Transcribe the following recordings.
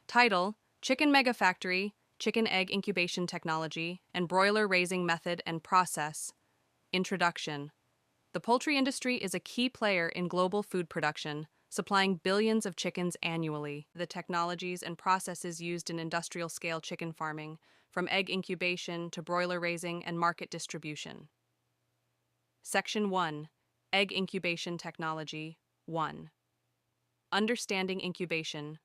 Title: Chicken Megafactory, Chicken Egg Incubation Technology, and Broiler Raising Method and Process. Introduction. The poultry industry is a key player in global food production, supplying billions of chickens annually. The technologies and processes used in industrial scale chicken farming, from egg incubation to broiler raising and market distribution. Section 1: Egg Incubation Technology 1. Understanding incubation.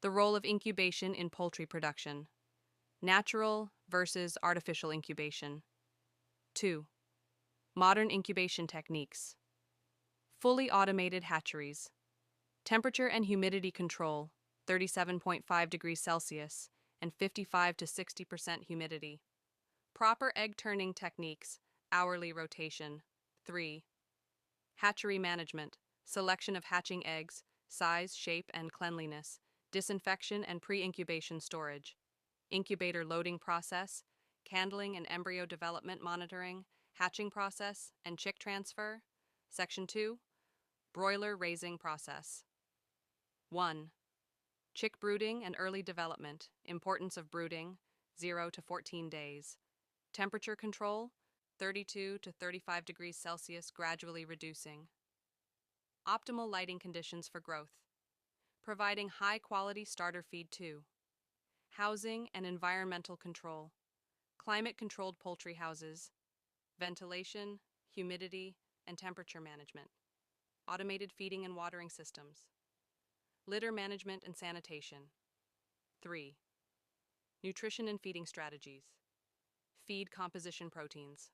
The role of incubation in poultry production. Natural versus artificial incubation. 2. Modern incubation techniques. Fully automated hatcheries. Temperature and humidity control, 37.5 degrees Celsius and 55 to 60% humidity. Proper egg turning techniques, hourly rotation. 3. Hatchery management, selection of hatching eggs, size, shape, and cleanliness, disinfection and pre-incubation storage. Incubator loading process, candling and embryo development monitoring, hatching process, and chick transfer. Section 2. Broiler raising process. 1. Chick brooding and early development, importance of brooding, 0 to 14 days. Temperature control, 32 to 35 degrees Celsius, gradually reducing. Optimal lighting conditions for growth. Providing high-quality starter feed. 2. Housing and environmental control. Climate-controlled poultry houses. Ventilation, humidity, and temperature management. Automated feeding and watering systems. Litter management and sanitation. 3. Nutrition and feeding strategies. Feed composition proteins.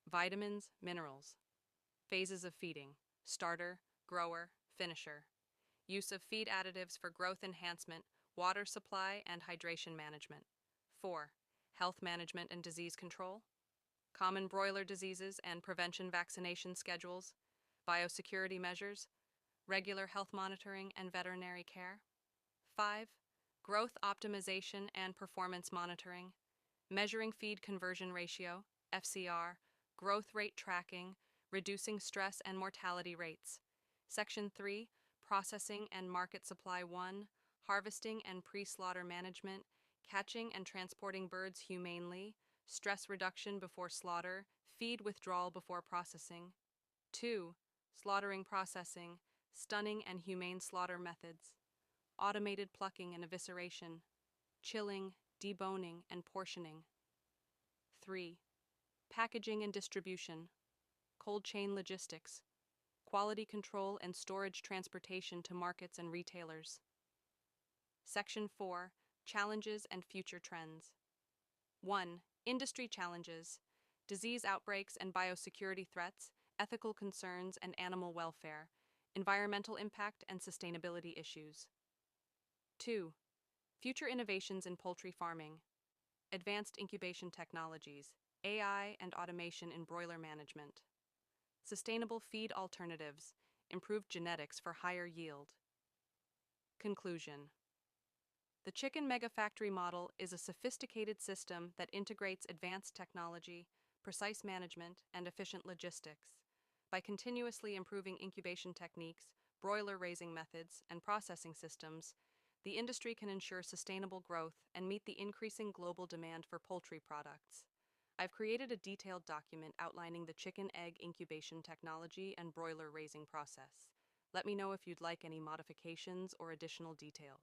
Vitamins, minerals. Phases of feeding. Starter, grower, finisher. Use of feed additives for growth enhancement, water supply, and hydration management. 4. Health management and disease control. Common broiler diseases and prevention vaccination schedules. Biosecurity measures. Regular health monitoring and veterinary care. 5. Growth optimization and performance monitoring. Measuring feed conversion ratio, FCR, growth rate tracking, reducing stress and mortality rates. Section 3. Processing and market supply. 1. Harvesting and pre-slaughter management, catching and transporting birds humanely, stress reduction before slaughter, feed withdrawal before processing. 2. Slaughtering processing, stunning and humane slaughter methods, automated plucking and evisceration, chilling, deboning, and portioning. 3. Packaging and distribution, cold chain logistics, quality control and storage transportation to markets and retailers. Section 4. Challenges and future trends. 1. Industry challenges, disease outbreaks and biosecurity threats, ethical concerns and animal welfare, environmental impact and sustainability issues. 2. Future innovations in poultry farming, advanced incubation technologies, AI and automation in broiler management, sustainable feed alternatives, improved genetics for higher yield. Conclusion. The Chicken Megafactory model is a sophisticated system that integrates advanced technology, precise management, and efficient logistics. By continuously improving incubation techniques, broiler raising methods, and processing systems, the industry can ensure sustainable growth and meet the increasing global demand for poultry products. I've created a detailed document outlining the chicken egg incubation technology and broiler raising process. Let me know if you'd like any modifications or additional details.